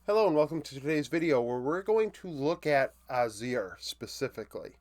Hello and welcome to today's video where we're going to look at Azir specifically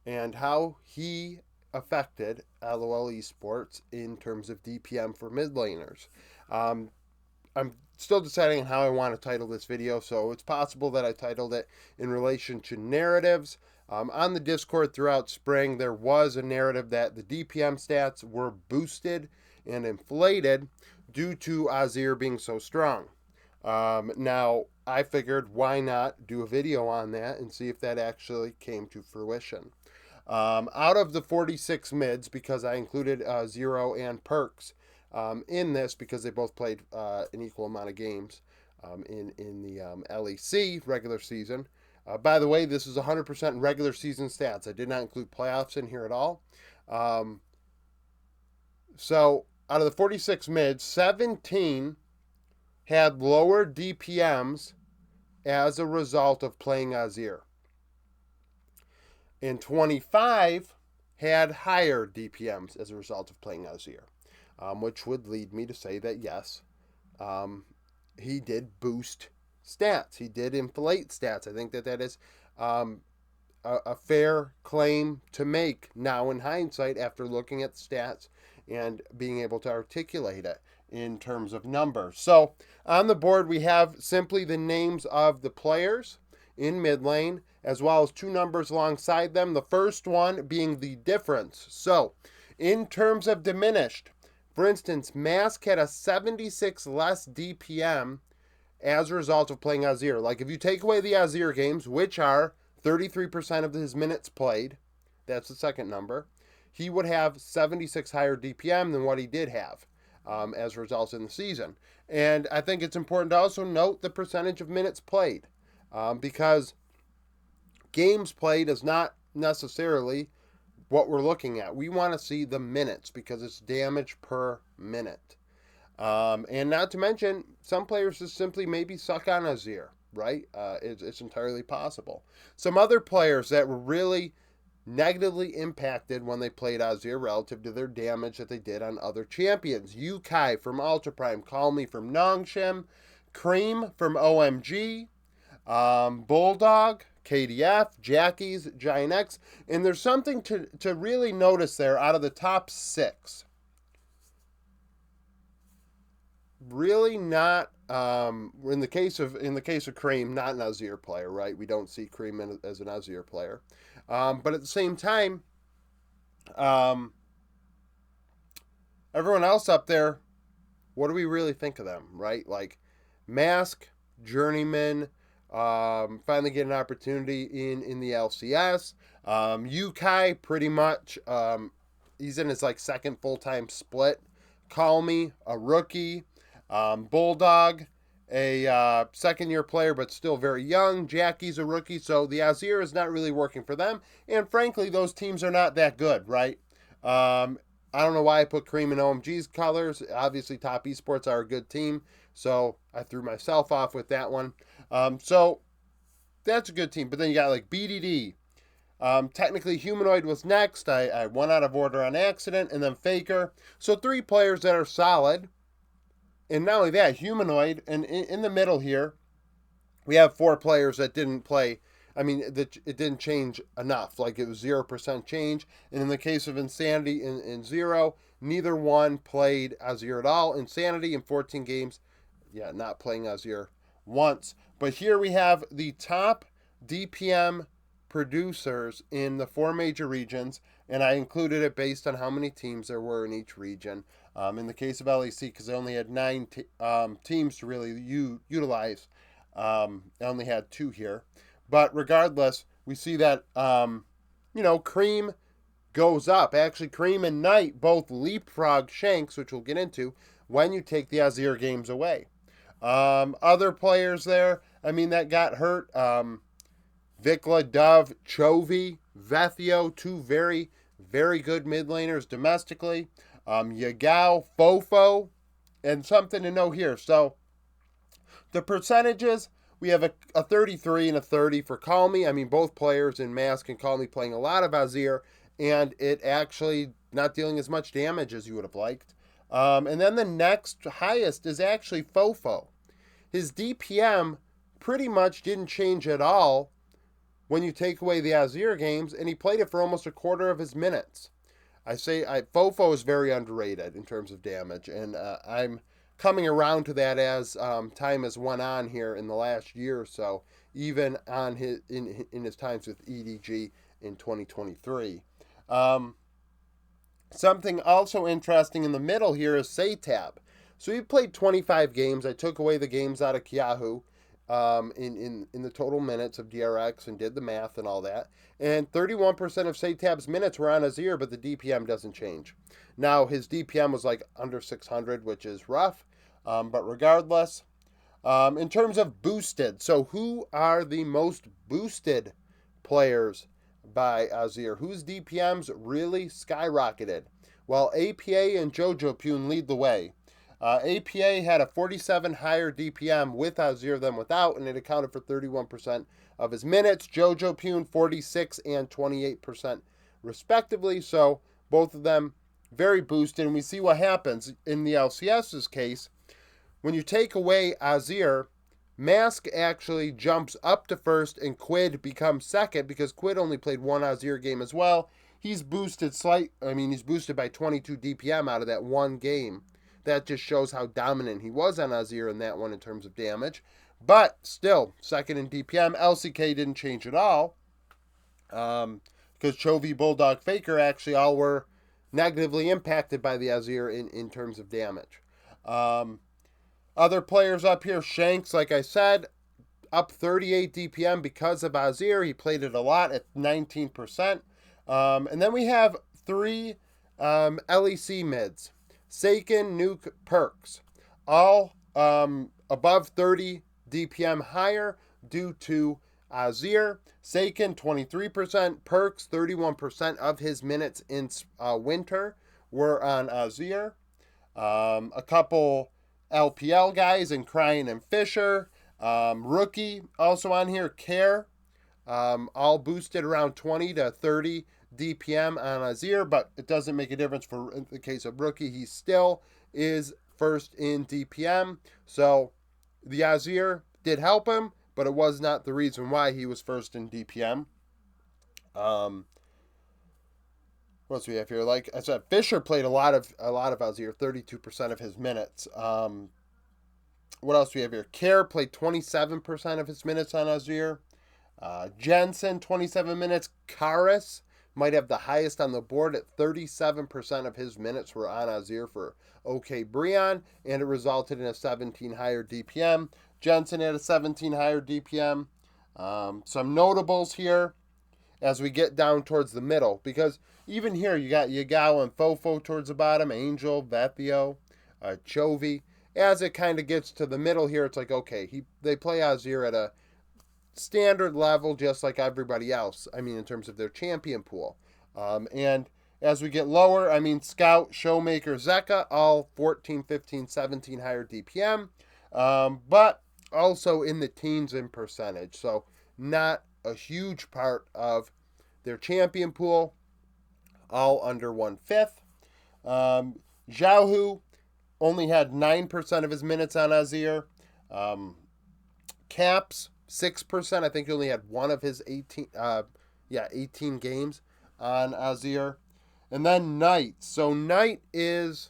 and how he affected Lol Esports in terms of DPM for mid laners. Um, I'm still deciding on how I want to title this video, so it's possible that I titled it in relation to narratives. On the Discord throughout spring, there was a narrative that the DPM stats were boosted and inflated due to Azir being so strong. Now, I figured why not do a video on that and see if that actually came to fruition. Out of the 46 mids, because I included Zero and Perks in this because they both played an equal amount of games in the LEC regular season. By the way, this is 100% regular season stats. I did not include playoffs in here at all. So out of the 46 mids, 17 had lower DPMs as a result of playing Azir. And 25 had higher DPMs as a result of playing Azir, which would lead me to say that yes, he did boost stats. He did inflate stats. I think that is a fair claim to make now in hindsight after looking at the stats and being able to articulate it in terms of numbers. So on the board, we have simply the names of the players in mid lane, as well as two numbers alongside them. The first one being the difference. So in terms of diminished, for instance, Mask had a 76 less DPM as a result of playing Azir. Like if you take away the Azir games, which are 33% of his minutes played, that's the second number, he would have 76 higher DPM than what he did have. As results in the season. And I think it's important to also note the percentage of minutes played because games played is not necessarily what we're looking at. We want to see the minutes because it's damage per minute. And not to mention, some players just simply maybe suck on Azir, right? It's entirely possible. Some other players that were really negatively impacted when they played Azir relative to their damage that they did on other champions. Yukai from Ultra Prime, Call Me from Nongshim, Cream from OMG, Bulldog, KDF, Jackie's, Giant X, and there's something to really notice there out of the top 6. Really not in the case of Cream, not an Azir player, right? We don't see Cream as an Azir player. But at the same time, everyone else up there, what do we really think of them, right? Like Mask, Journeyman, finally get an opportunity in the LCS. Yukai, pretty much, he's in his like second full-time split. Call Me, a rookie. Bulldog, a second-year player, but still very young. Jackie's a rookie, so the Azir is not really working for them. And frankly, those teams are not that good, right? I don't know why I put Cream in OMG's colors. Obviously, Top Esports are a good team, so I threw myself off with that one. So that's a good team. But then you got like BDD. Technically, Humanoid was next. I went out of order on accident, and then Faker. So 3 players that are solid. And not only that, Humanoid, and in the middle here, we have 4 players that didn't play. I mean, it didn't change enough. Like, it was 0% change. And in the case of Insanity and Zero, neither one played Azir at all. Insanity in 14 games, not playing Azir once. But here we have the top DPM producers in the 4 major regions, and I included it based on how many teams there were in each region. In the case of LEC, because I only had 9 teams to really utilize, I only had 2 here. But regardless, we see that, Cream goes up. Actually, Cream and Knight both leapfrog Shanks, which we'll get into, when you take the Azir games away. Other players there, that got hurt. Vikla, Dove, Chovy, Vethio, 2 very, very good mid laners domestically. Yagao, Fofo, and something to know here. So the percentages, we have a 33 and a 30 for Call Me. Both players in Mask and Call Me playing a lot of Azir, and it actually not dealing as much damage as you would have liked. And then the next highest is actually Fofo. His DPM pretty much didn't change at all when you take away the Azir games, and he played it for almost a quarter of his minutes. Fofo is very underrated in terms of damage, and I'm coming around to that as time has went on here in the last year or so, even on in his times with EDG in 2023. Something also interesting in the middle here is Satab. So he played 25 games. I took away the games out of Kiahu in the total minutes of DRX and did the math and all that. And 31% of Satab's minutes were on Azir, but the DPM doesn't change. Now, his DPM was like under 600, which is rough. But regardless, in terms of boosted, so who are the most boosted players by Azir? Whose DPMs really skyrocketed? Well, APA and Jojo Pune lead the way. APA had a 47 higher DPM with Azir than without, and it accounted for 31% of his minutes. Jojo Pune 46 and 28% respectively. So both of them very boosted, and we see what happens in the LCS's case. When you take away Azir, Mask actually jumps up to first and Quid becomes second because Quid only played one Azir game as well. He's boosted he's boosted by 22 DPM out of that one game. That just shows how dominant he was on Azir in that one in terms of damage. But still, second in DPM. LCK didn't change at all. Because Chovy, Bulldog, Faker actually all were negatively impacted by the Azir in terms of damage. Other players up here, Shanks, like I said, up 38 DPM because of Azir. He played it a lot at 19%. And then we have three LEC mids. Seiken, Nuke, Perks. All above 30 DPM higher due to Azir. Seiken, 23%. Perks, 31% of his minutes in winter were on Azir. A couple LPL guys in Cryan and Fisher. Rookie also on here, Care. All boosted around 20 to 30 DPM on Azir, but it doesn't make a difference for in the case of Rookie. He still is first in DPM. So the Azir did help him, but it was not the reason why he was first in DPM. What else do we have here? Like I said, Fisher played a lot of Azir, 32% of his minutes. What else do we have here? Care played 27% of his minutes on Azir. Jensen, 27 minutes. Karis might have the highest on the board at 37% of his minutes were on Azir for OK Brion, and it resulted in a 17 higher DPM. Jensen had a 17 higher DPM. Some notables here as we get down towards the middle, because even here you got Yagao and Fofo towards the bottom, Angel, Vethio, Chovy. As it kind of gets to the middle here, it's like, okay, they play Azir at a standard level just like everybody else, in terms of their champion pool. And as we get lower, Scout, Showmaker, Zeka, all 14, 15, 17 higher DPM, but also in the teens in percentage. So not a huge part of their champion pool, all under 1/5. Zhaohu only had 9% of his minutes on Azir. Caps, 6%. I think he only had one of his 18 games on Azir. And then Knight. So Knight is,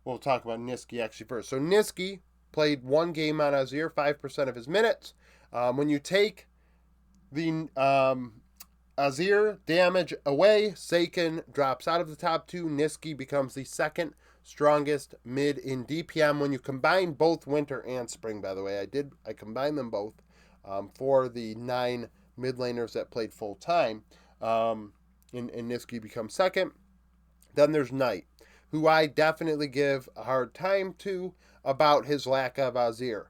we'll talk about Niski actually first. So Niski played one game on Azir, 5% of his minutes. When you take the Azir damage away, Seiken drops out of the top two. Niski becomes the second strongest mid in DPM when you combine both winter and spring, by the way. I combined them both for the 9 mid laners that played full time. And Niski becomes second. Then there's Knight, who I definitely give a hard time to about his lack of Azir.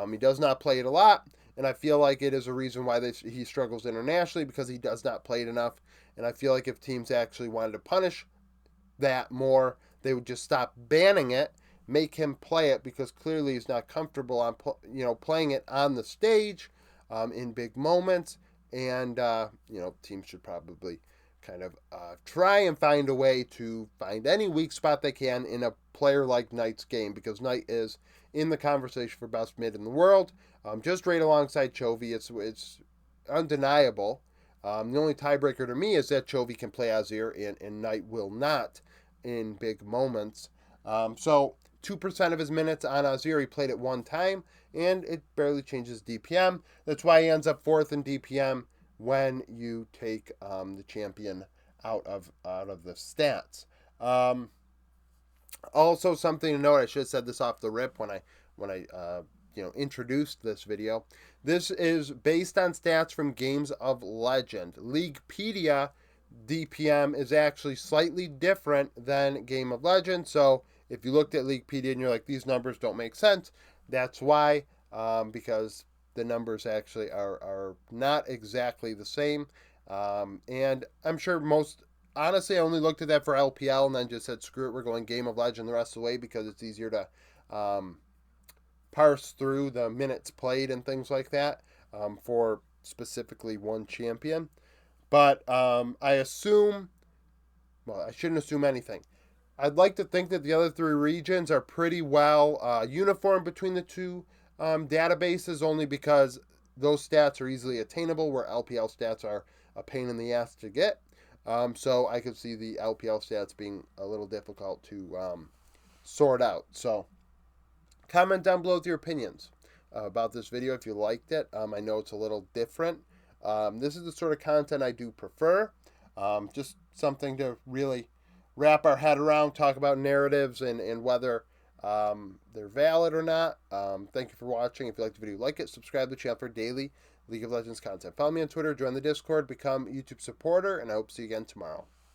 He does not play it a lot, and I feel like it is a reason why he struggles internationally, because he does not play it enough. And I feel like if teams actually wanted to punish that more, they would just stop banning it, make him play it, because clearly he's not comfortable on playing it on the stage in big moments. And teams should probably kind of try and find a way to find any weak spot they can in a player like Knight's game, because Knight is in the conversation for best mid in the world, just right alongside Chovy. It's undeniable. The only tiebreaker to me is that Chovy can play Azir and Knight will not in big moments. So 2% of his minutes on Azir he played at one time, and it barely changes DPM. That's why he ends up 4th in DPM when you take the champion out of the stats. Also, something to note, I should have said this off the rip when I introduced this video. This is based on stats from Games of Legend. Leaguepedia DPM is actually slightly different than Game of Legend. So if you looked at Leaguepedia and you're like, these numbers don't make sense, that's why, because the numbers actually are not exactly the same. And I'm sure honestly, I only looked at that for LPL and then just said, screw it, we're going Game of Legend the rest of the way because it's easier to parse through the minutes played and things like that for specifically one champion. But I assume, well, I shouldn't assume anything. I'd like to think that the other 3 regions are pretty well uniform between the 2 databases, only because those stats are easily attainable, where LPL stats are a pain in the ass to get. So I could see the LPL stats being a little difficult to sort out. So comment down below with your opinions about this video if you liked it. I know it's a little different. This is the sort of content I do prefer. Just something to really wrap our head around, talk about narratives and whether they're valid or not. Thank you for watching. If you liked the video, like it, subscribe to the channel for daily League of Legends content. Follow me on Twitter, join the Discord, become a YouTube supporter, and I hope to see you again tomorrow.